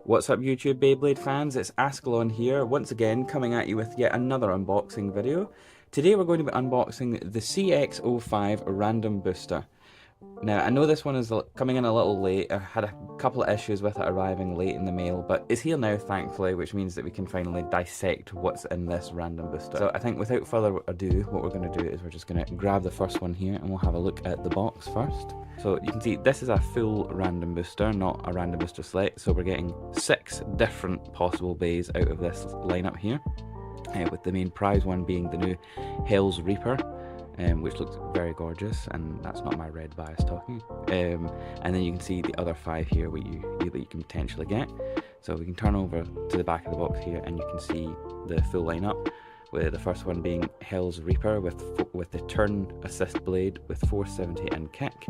What's up YouTube Beyblade fans, it's Ascalon here, once again coming at you with yet another unboxing video. Today we're going to be unboxing the CX-05 Random Booster. Now I know this one is coming in a little late. I had a couple of issues with it arriving late in the mail, but it's here now thankfully, which means that we can finally dissect what's in this random booster. So I think without further ado, what we're going to do is we're just going to grab the first one here and we'll have a look at the box first. So you can see this is a full random booster, not a random booster select, so we're getting 6 different possible bays out of this lineup here, with the main prize one being the new Hell's Reaper. Which looks very gorgeous, and that's not my red bias talking. And then you can see the other 5 here that you can potentially get. So we can turn over to the back of the box here and you can see the full lineup, with the first one being Hell's Reaper with the turn assist blade with 470 and kick.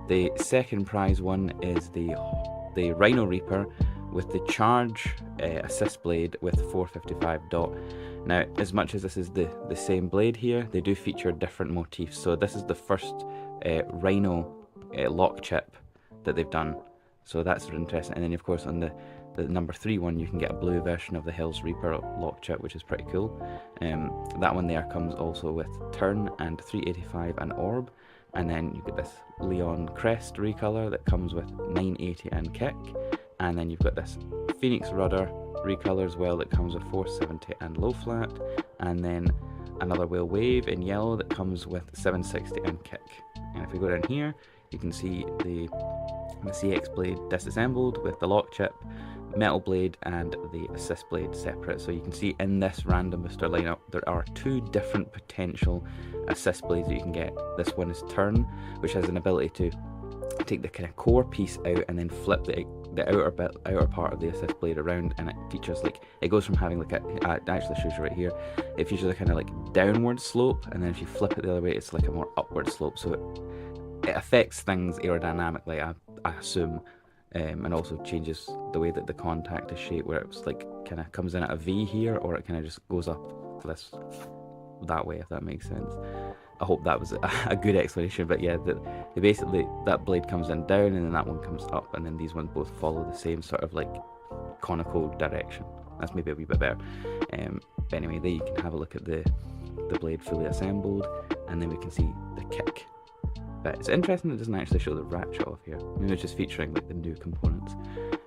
The second prize one is the Rhino Reaper with the charge assist blade with 455 dot. Now, as much as this is the same blade here, they do feature different motifs. So this is the first Rhino lock chip that they've done. So that's interesting. And then of course on the number 3 one, you can get a blue version of the Hell's Reaper lock chip, which is pretty cool. That one there comes also with turn and 385 and orb. And then you get this Leon crest recolor that comes with 980 and kick. And then you've got this Phoenix rudder recolor as well that comes with 470 and low flat, and then another whale wave in yellow that comes with 760 and kick. And if we go down here, you can see the CX blade disassembled with the lock chip, metal blade and the assist blade separate. So you can see in this random booster lineup there are 2 different potential assist blades that you can get. This one is turn, which has an ability to take the kind of core piece out and then flip the outer part of the assist blade around, and it features it goes from having it actually shows you right here, it features a kind of downward slope, and then if you flip it the other way it's like a more upward slope, so it affects things aerodynamically, I assume, and also changes the way that the contact is shaped, where it's kind of comes in at a V here, or it kind of just goes up that way, if that makes sense. I hope that was a good explanation, but yeah, basically that blade comes in down and then that one comes up, and then these ones both follow the same sort of conical direction. That's maybe a wee bit better. But anyway, there you can have a look at the blade fully assembled, and then we can see the kick. But it's interesting it doesn't actually show the ratchet off here. Maybe it's just featuring the new components.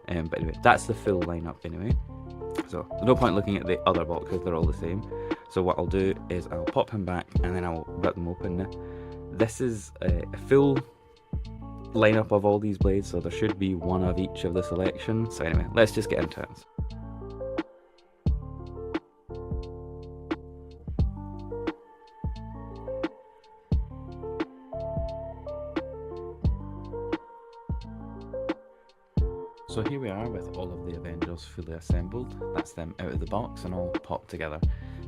But anyway, that's the full lineup anyway. So there's no point looking at the other boxes, they're all the same. So what I'll do is I'll pop him back and then I'll rip them open now. This is a full lineup of all these blades, so there should be one of each of the selection. So anyway, let's just get into it. So here we are with all of the Avengers fully assembled. That's them out of the box and all popped together.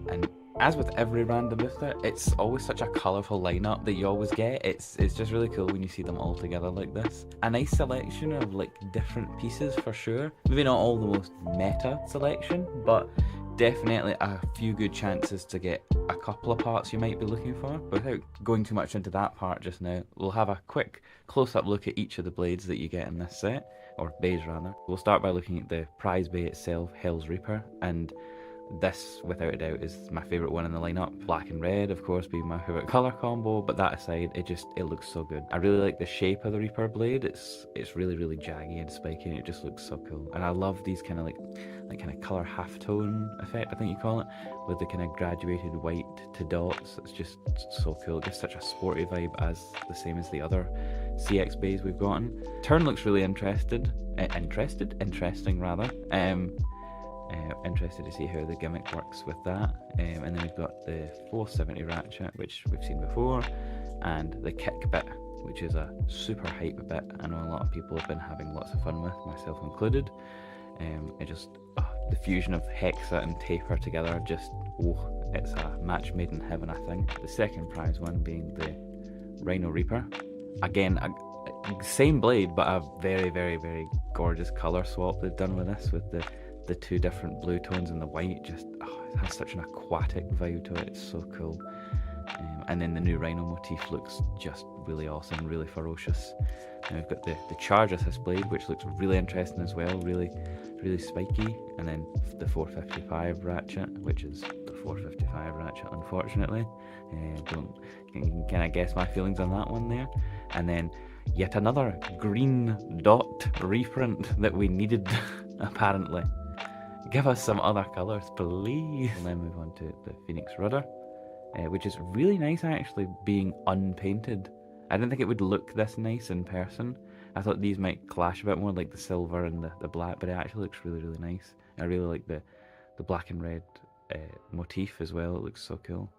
And as with every random booster, it's always such a colourful lineup that you always get. It's just really cool when you see them all together like this. A nice selection of different pieces for sure. Maybe not all the most meta selection, but definitely a few good chances to get a couple of parts you might be looking for. But without going too much into that part just now, we'll have a quick close-up look at each of the blades that you get in this set, or bays rather. We'll start by looking at the prize bay itself, Hell's Reaper, and this, without a doubt, is my favourite one in the lineup. Black and red, of course, being my favourite colour combo, but that aside, it looks so good. I really like the shape of the Reaper blade. It's really, really jaggy and spiky, and it just looks so cool. And I love these kind of colour halftone effect, I think you call it, with the kind of graduated white to dots. It's just so cool. It gives such a sporty vibe, as the same as the other CX bays we've gotten. Turn looks really interesting rather. Interested to see how the gimmick works with that. And then we've got the 470 ratchet, which we've seen before, and the kick bit, which is a super hype bit. I know a lot of people have been having lots of fun with, myself included. The fusion of hexa and taper together, it's a match made in heaven, I think. The second prize one being the Rhino Reaper. Again, same blade, but a very, very, very gorgeous colour swap they've done with this, with the 2 different blue tones and the white. It has such an aquatic vibe to it. It's so cool. And then the new Rhino motif looks just really awesome, really ferocious. And we've got the charge assist blade, which looks really interesting as well, really spiky. And then the 455 ratchet, which is the 455 ratchet, unfortunately. You can kind of guess my feelings on that one there. And then yet another green dot reprint that we needed, apparently. Give us some other colours, please. And then move on to the Phoenix Rudder, which is really nice actually, being unpainted. I didn't think it would look this nice in person. I thought these might clash a bit more, like the silver and the black, but it actually looks really nice. I really like the black and red motif as well. It looks so cool.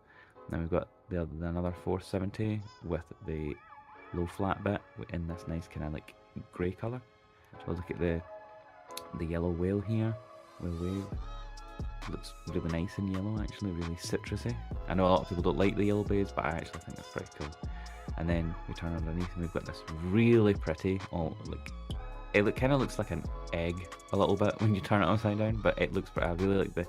Then we've got another 470 with the low flat bit in this nice kind of like grey colour. So look at the yellow whale here. Wave looks really nice in yellow, actually, really citrusy. I know a lot of people don't like the yellow beys, but I actually think it's pretty cool. And then we turn underneath and we've got this really pretty, it kind of looks like an egg a little bit when you turn it upside down, but it looks pretty. I really like the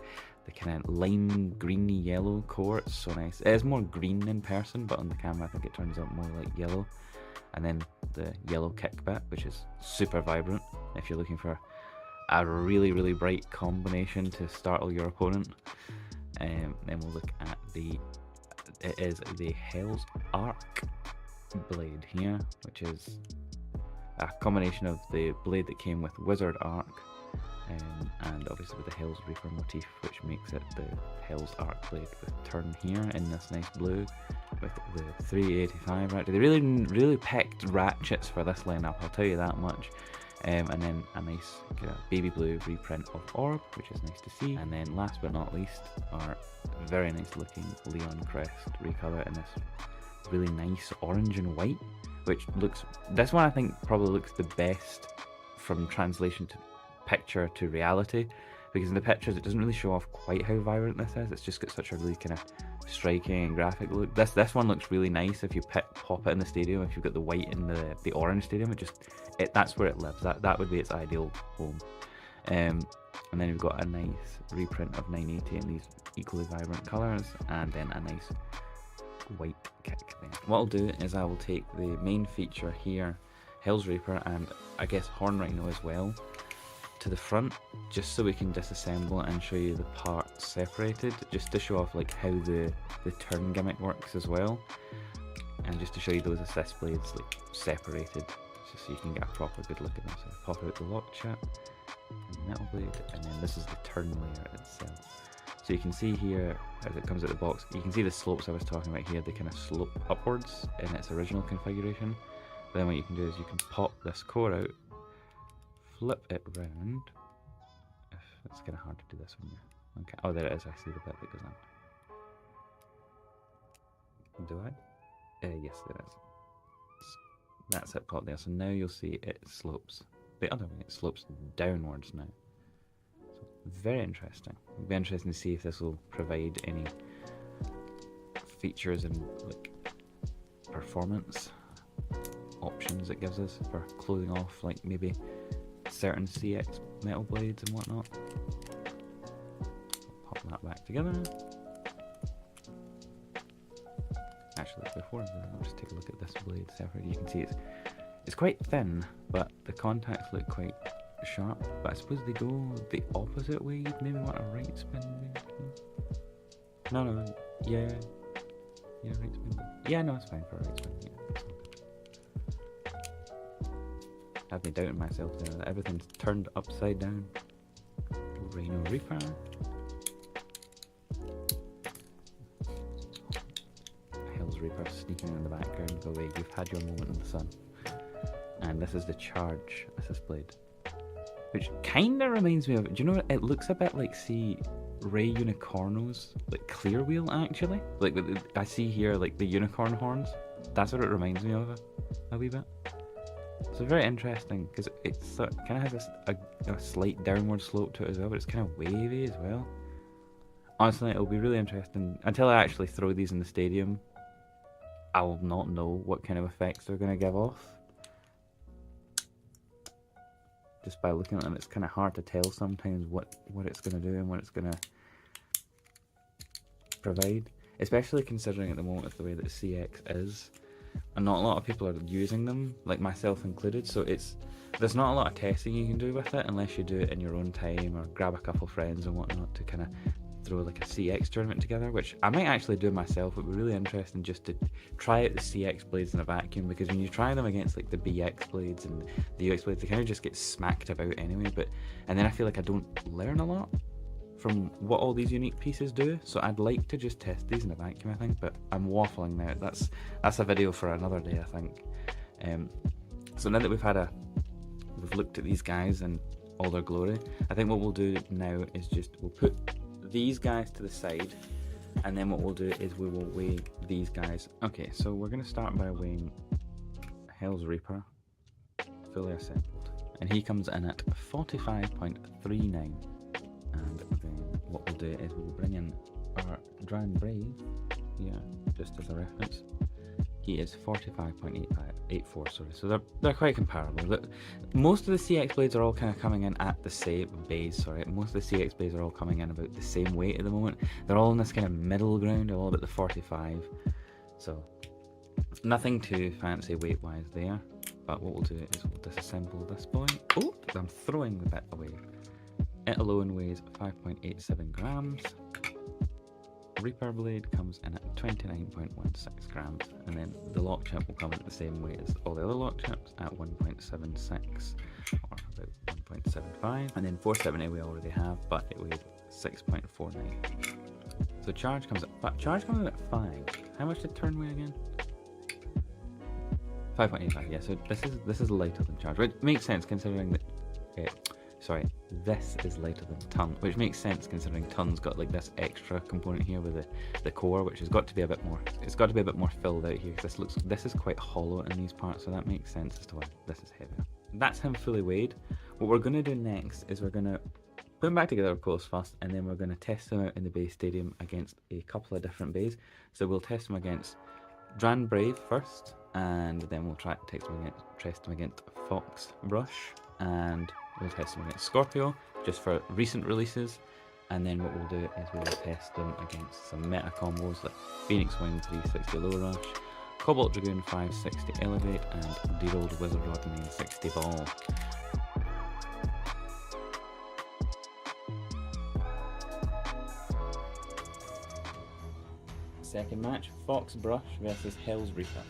kind of lime greeny yellow core. It's so nice. It is more green in person, but on the camera I think it turns out more like yellow. And then the yellow kick bit, which is super vibrant if you're looking for a really bright combination to startle your opponent. Then we'll look at it is the Hell's Arc blade here, which is a combination of the blade that came with Wizard Arc and obviously with the Hell's Reaper motif, which makes it the Hell's Arc blade with turn here in this nice blue with the 385 ratchet. They really picked ratchets for this lineup, I'll tell you that much. And then a nice kind of baby blue reprint of Orb, which is nice to see. And then last but not least, our very nice looking Leon Crest recolor in this really nice orange and white, which looks, this one I think probably looks the best from translation to picture to reality, because in the pictures it doesn't really show off quite how vibrant this is. It's just got such a really kind of striking and graphic look. This one looks really nice if you pop it in the stadium. If you've got the white and the orange stadium, that's where it lives. That would be its ideal home. And then we've got a nice reprint of 980 in these equally vibrant colours, and then a nice white kick there. What I'll do is I will take the main feature here, Hell's Reaper, and I guess Horn Rhino as well, to the front, just so we can disassemble and show you the parts separated, just to show off like how the turn gimmick works as well, and just to show you those assist blades like separated, just so you can get a proper good look at them. So pop out the lock chat, metal blade, and then this is the turn layer itself. So you can see here, as it comes out the box, you can see the slopes I was talking about here, they kind of slope upwards in its original configuration. But then what you can do is you can pop this core out, flip it round. It's kind of hard to do this one here. Okay. Oh, there it is. I see the bit that goes on. Do I? Yes, there is. That's it, pop there. So now you'll see it slopes the other way. It slopes downwards now. So very interesting. It'll be interesting to see if this will provide any features and like performance options it gives us for closing off like maybe certain CX metal blades and whatnot. Pop that back together. Actually, before I'll just take a look at this blade separate. You can see it's quite thin, but the contacts look quite sharp. But I suppose they go the opposite way. You'd maybe want a right spin. No, yeah, right spin. Yeah, no, it's fine for a right spin. Yeah. Had me doubting myself there, that everything's turned upside down. Rhino Reaper. Hell's Reaper sneaking in the background. Go away, you've had your moment in the sun. And this is the charge assist blade, which kind of reminds me of, do you know what, it looks a bit like, see, Ray Unicorno's like clear wheel actually. Like I see here like the unicorn horns. That's what it reminds me of a wee bit. So very interesting, because it kind of has a slight downward slope to it as well, but it's kind of wavy as well. Honestly, it'll be really interesting. Until I actually throw these in the stadium, I will not know what kind of effects they're going to give off. Just by looking at them, it's kind of hard to tell sometimes what it's going to do and what it's going to provide. Especially considering at the moment with the way that CX is. and not a lot of people are using them, like myself included, so there's not a lot of testing you can do with it unless you do it in your own time or grab a couple friends and whatnot to kind of throw like a CX tournament together, which I might actually do myself. It would be really interesting just to try out the CX blades in a vacuum, because when you try them against like the BX blades and the UX blades, they kind of just get smacked about anyway, and then I feel like I don't learn a lot from what all these unique pieces do, so I'd like to just test these in a vacuum, I think, but I'm waffling now. That's a video for another day, I think. So now that we've looked at these guys and all their glory, I think what we'll do now is we'll put these guys to the side, and then what we'll do is we will weigh these guys. Okay, so we're going to start by weighing Hell's Reaper fully assembled, and he comes in at 45.39. And then what we'll do is we'll bring in our Drowned Brave here, just as a reference. He is 45.84, sorry, so they're quite comparable. Most of the CX blades are all kind of coming in at the same most of the CX blades are all coming in about the same weight at the moment. They're all in this kind of middle ground, all about the 45, so nothing too fancy weight wise there. But what we'll do is we'll disassemble this boy. Oh, I'm throwing the bit away. It alone weighs 5.87 grams. Reaper blade comes in at 29.16 grams, and then the lock chip will come at the same weight as all the other lock chips at 1.76 or about 1.75, and then 470 we already have, but it weighs 6.49. So charge comes in at 5. How much did turn weigh again? 5.85. Yeah, so this is lighter than charge, which makes sense considering that this is lighter than ton, which makes sense considering ton's got like this extra component here with the core, which has got to be a bit more. It's got to be a bit more filled out here, because this is quite hollow in these parts, so that makes sense as to why this is heavier. That's him fully weighed. What we're going to do next is we're going to put him back together, of course, first, and then we're going to test him out in the Bay Stadium against a couple of different bays. So we'll test him against Drowned Brave first, and then we'll test him against Fox Brush, and we'll test them against Scorpio, just for recent releases, and then what we'll do is we'll test them against some meta combos like Phoenix Wing 360 Low Rush, Cobalt Dragoon 560 Elevate, and Derolled Wizard Rod 960 Ball. Second match, Fox Brush versus Hell's Reaper.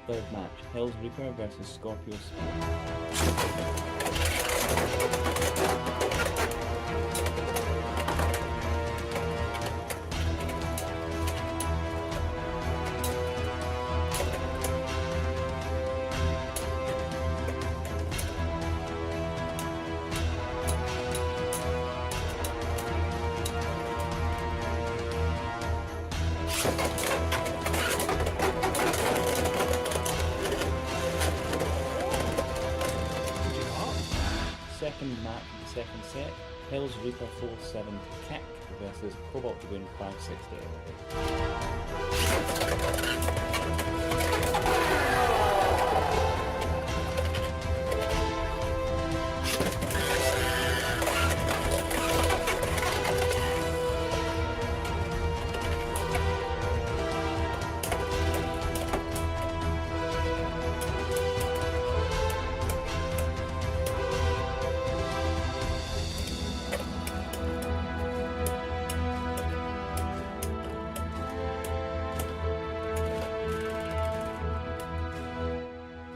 Third match, Hell's Reaper versus Scorpio Second match of the second set, Hell's Reaper 4-7 Kick versus Cobalt Dragoon 560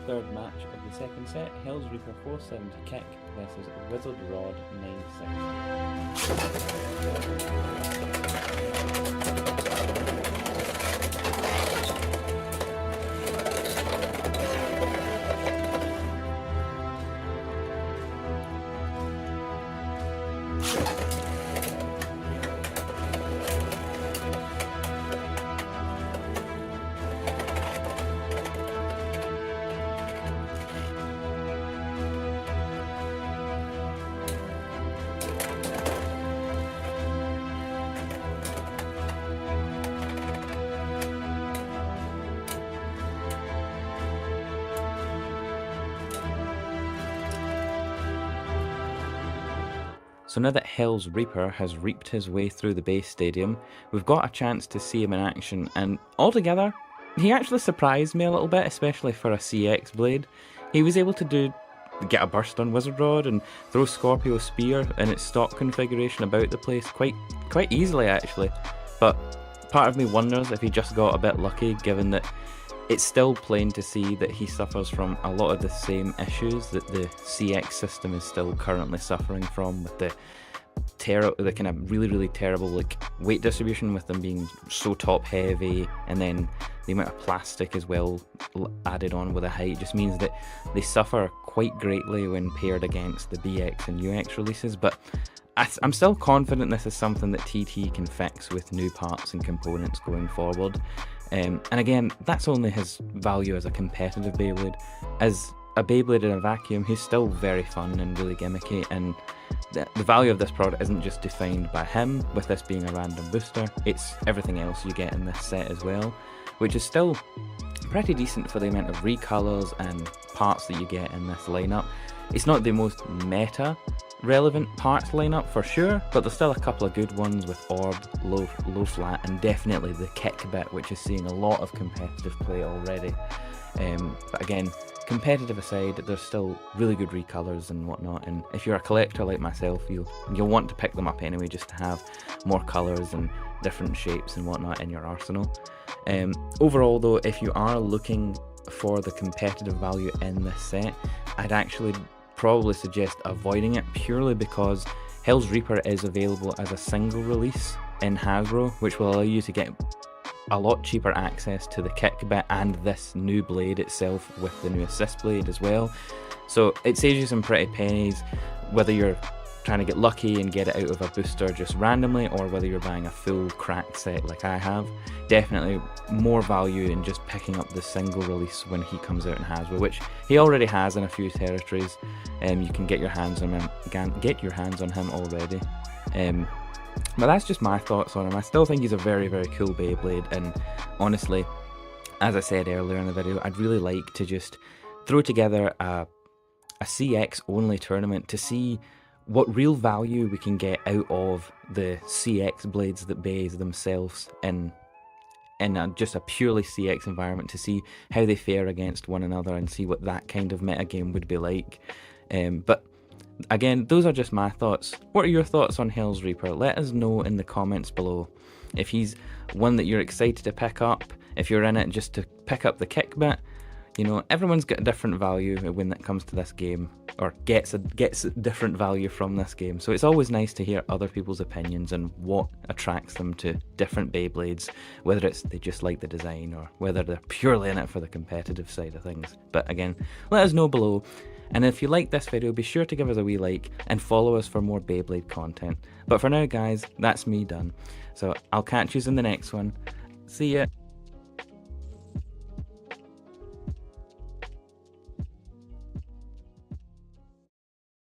Third match of the second set, Hell's Reaper 4-7 Kick versus Wizard Rod 9-6. So now that Hell's Reaper has reaped his way through the base stadium, we've got a chance to see him in action, and altogether, he actually surprised me a little bit, especially for a CX blade. He was able to get a burst on Wizard Rod and throw Scorpio Spear in its stock configuration about the place quite easily actually, but part of me wonders if he just got a bit lucky, given that it's still plain to see that he suffers from a lot of the same issues that the CX system is still currently suffering from, with the kind of really terrible like weight distribution, with them being so top heavy, and then the amount of plastic as well added on with the height just means that they suffer quite greatly when paired against the BX and UX releases. But I'm still confident this is something that TT can fix with new parts and components going forward. And again, that's only his value as a competitive Beyblade. As a Beyblade in a vacuum, he's still very fun and really gimmicky, and the value of this product isn't just defined by him, with this being a random booster, it's everything else you get in this set as well, which is still pretty decent for the amount of recolors and parts that you get in this lineup. It's not the most meta relevant parts lineup for sure, but there's still a couple of good ones with Orb, low flat, and definitely the kick bit, which is seeing a lot of competitive play already. But again, competitive aside, there's still really good recolors and whatnot, and if you're a collector like myself, you'll want to pick them up anyway, just to have more colors and different shapes and whatnot in your arsenal. Overall though, if you are looking for the competitive value in this set, I'd actually probably suggest avoiding it, purely because Hell's Reaper is available as a single release in Hasbro, which will allow you to get a lot cheaper access to the kick bit and this new blade itself with the new assist blade as well. So it saves you some pretty pennies, whether you're trying to get lucky and get it out of a booster just randomly, or whether you're buying a full cracked set like I have. Definitely more value in just picking up the single release when he comes out in Hasbro, which he already has in a few territories. You can get your hands on him already. But that's just my thoughts on him. I still think he's a very cool Beyblade, and honestly, as I said earlier in the video, I'd really like to just throw together a CX only tournament to see what real value we can get out of the CX blades that beys themselves in just a purely CX environment, to see how they fare against one another and see what that kind of metagame would be like. But again, those are just my thoughts. What are your thoughts on Hell's Reaper? Let us know in the comments below. If he's one that you're excited to pick up, if you're in it just to pick up the kick bit, you know, everyone's got a different value when it comes to this game, or gets different value from this game. So it's always nice to hear other people's opinions and what attracts them to different Beyblades, whether it's they just like the design or whether they're purely in it for the competitive side of things. But again, let us know below. And if you like this video, be sure to give us a wee like and follow us for more Beyblade content. But for now guys, that's me done. So I'll catch you in the next one. See ya!